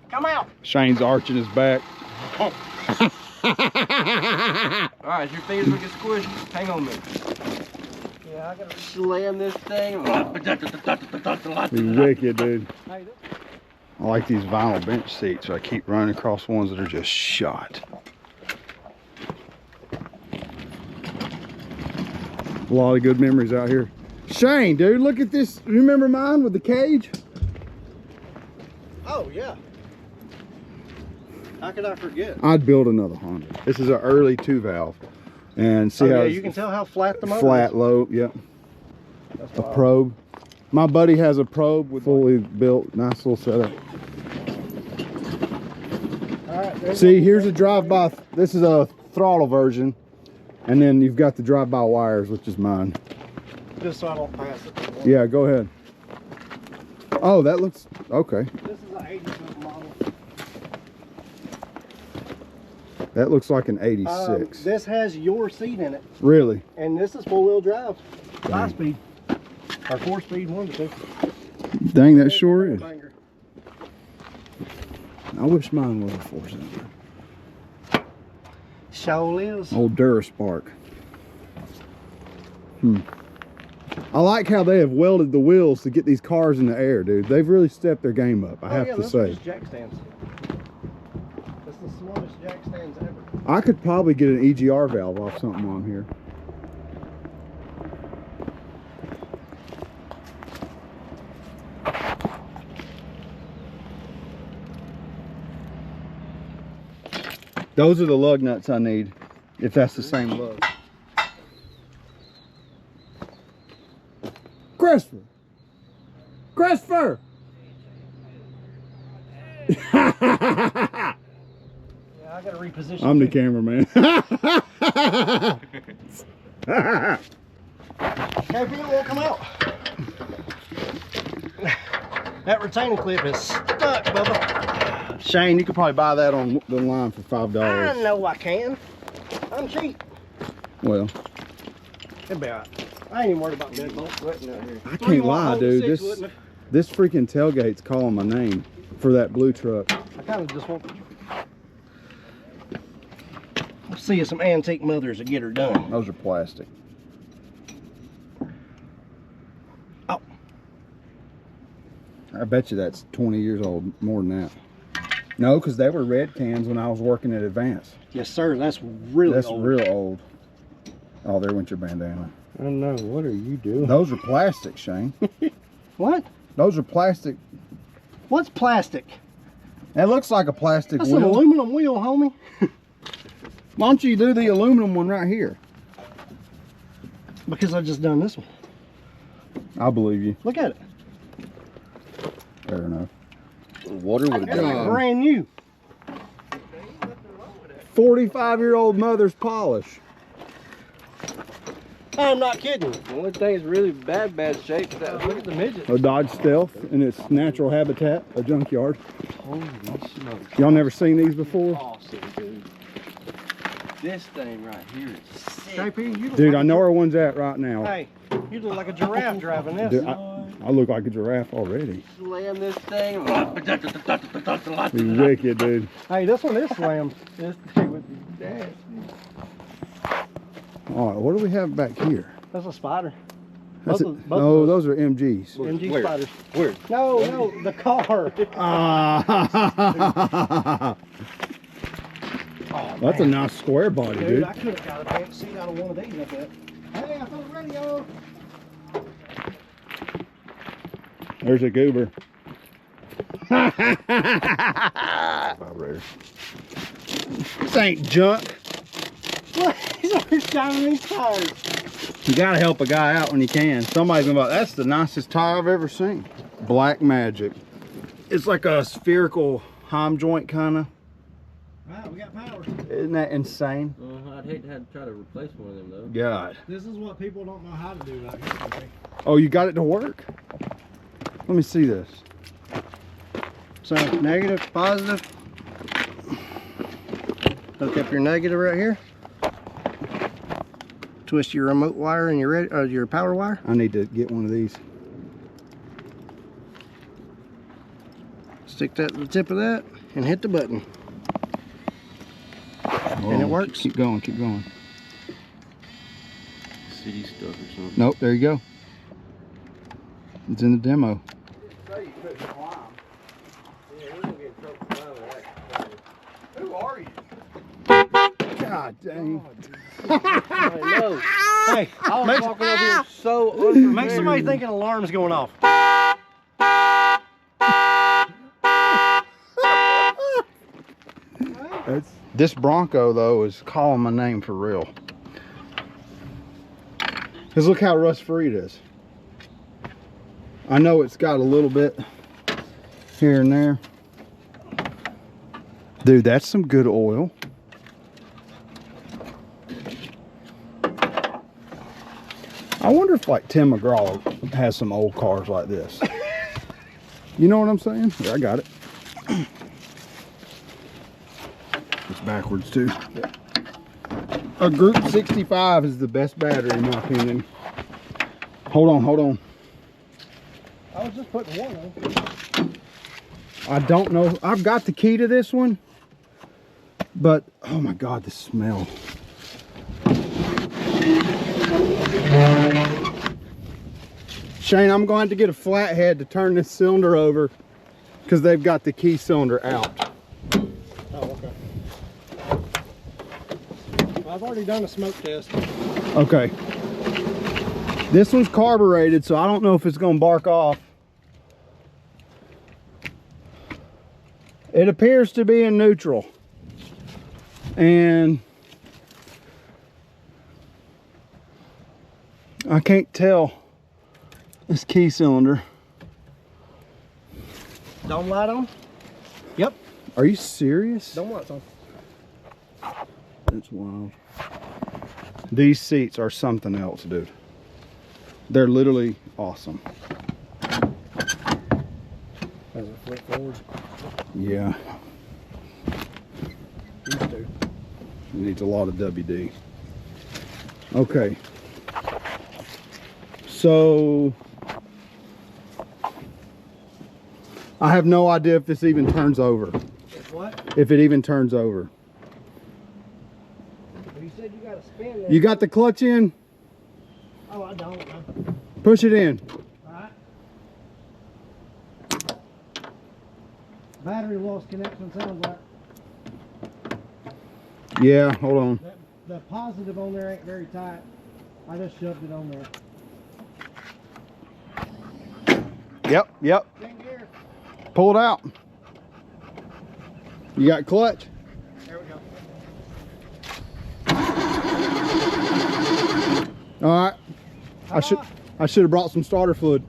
Come out. Shane's arching his back. All right, your fingers will get squished. Hang on a minute. Yeah, I gotta slam this thing. Be wicked, dude. I like these vinyl bench seats, so I keep running across ones that are just shot. A lot of good memories out here. Shane, dude, look at this. Remember mine with the cage? Oh, yeah. How could I forget? I'd build another Honda. This is an early 2-valve. And see how you can tell how flat the motor flat, is. Low, yep. A probe. My buddy has a probe with fully built, nice little setup. All right, See, here's a drive-by. This is a throttle version. And then you've got the drive-by wires, which is mine. Just so I don't pass it. Yeah, go ahead. Oh, that looks okay. This is an 80 model. That looks like an 86. This has your seat in it. Really? And this is 4-wheel drive. 5-speed. Or 4-speed, one of the two. Dang, that sure is. I wish mine was a 4-cylinder. Sure is. Old Duraspark. I like how they have welded the wheels to get these cars in the air, dude. They've really stepped their game up, I have to say. Just jack stands. That's the smallest jack stands ever. I could probably get an EGR valve off something on here. Those are the lug nuts I need, if that's the same lug. Christopher! Christopher! Yeah, I gotta reposition. I'm the cameraman. KP won't come out. That retaining clip is stuck, Bubba. Shane, you could probably buy that on the line for $5. I know I can. I'm cheap. Well, It'll be all right. I ain't even worried about deadbolt sweating out here. I can't lie, dude. This freaking tailgate's calling my name for that blue truck. I kind of just want to see if some antique mothers will get her done. Those are plastic. Oh. I bet you that's 20 years old, more than that. No, because they were red cans when I was working at Advance. Yes, sir. That's really That's old. real old. Oh, there went your bandana. I don't know. What are you doing? Those are plastic, Shane. What? Those are plastic. What's plastic? That looks like a plastic That's wheel. an aluminum wheel, homie. Why don't you do the aluminum one right here? Because I just done this one. I believe you. Look at it. Fair enough. Water would have That's like done. brand new. 45-year-old mother's polish. I'm not kidding. The only thing is really bad shape is that. Look at the midget. A Dodge Stealth in its natural habitat, a junkyard. Holy smokes. Y'all never seen these before? Awesome, dude. This thing right here is sick. KP, you look Dude, like I know where one's at right now. Hey, you look like a giraffe driving this. Dude, I look like a giraffe already. Slam this thing. Be wicked, dude. Hey, this one is slammed. This thing would be nasty. All right, what do we have back here? That's a spider. That's Both of no, those. those are MGs. MG Where? spiders. Where? No, the car. Ah, Oh, that's a man. nice square body, Dude, dude. I could have got a bench seat out of one of these, I bet. Hey, I found the radio. There's a goober. Vibrator. This ain't junk. Look, he's already shining these tires. You gotta help a guy out when you can. Somebody's gonna be like, that's the nicest tire I've ever seen. Black Magic. It's like a spherical heim joint kind of. Wow, we got power. Isn't that insane? I'd hate to have to try to replace one of them though. God. This is what people don't know how to do right here. I think. Oh, you got it to work? Let me see this. So, negative, positive. Hook up your negative right here. Twist your remote wire and your power wire. I need to get one of these. Stick that to the tip of that and hit the button. And it works. Keep going, keep going. City stuff or something. Nope, there you go. It's in the demo. Who are you? God dang. I know. Hey, I was make, walking over here so unprepared. make somebody think an alarm's going off. This Bronco though is calling my name for real. Cause look how rust free it is. I know it's got a little bit here and there. Dude, that's some good oil. I wonder if like Tim McGraw has some old cars like this. You know what I'm saying? Yeah, I got it. It's backwards too. A Group 65 is the best battery in my opinion. Hold on, hold on. I was just putting one on. I don't know. I've got the key to this one, but oh my God, the smell. Shane, I'm going to get a flathead to turn this cylinder over because they've got the key cylinder out. Oh, okay. I've already done a smoke test. Okay. This one's carbureted, so I don't know if it's going to bark off. It appears to be in neutral. And I can't tell this key cylinder. Dome light on? Yep. Are you serious? Dome light's on. That's wild. These seats are something else, dude. They're literally awesome. As it flip forward. Yeah. Used to. It needs a lot of WD. Okay. So I have no idea if this even turns over. If what? If it even turns over. You said you got to spin that. You got the clutch in? Oh, I don't. Push it in. Alright. Battery lost connection sounds like. Yeah, hold on. The positive on there ain't very tight. I just shoved it on there. Yep, yep. Dang gear. Pull it out. You got clutch? There we go. All right. I should have brought some starter fluid.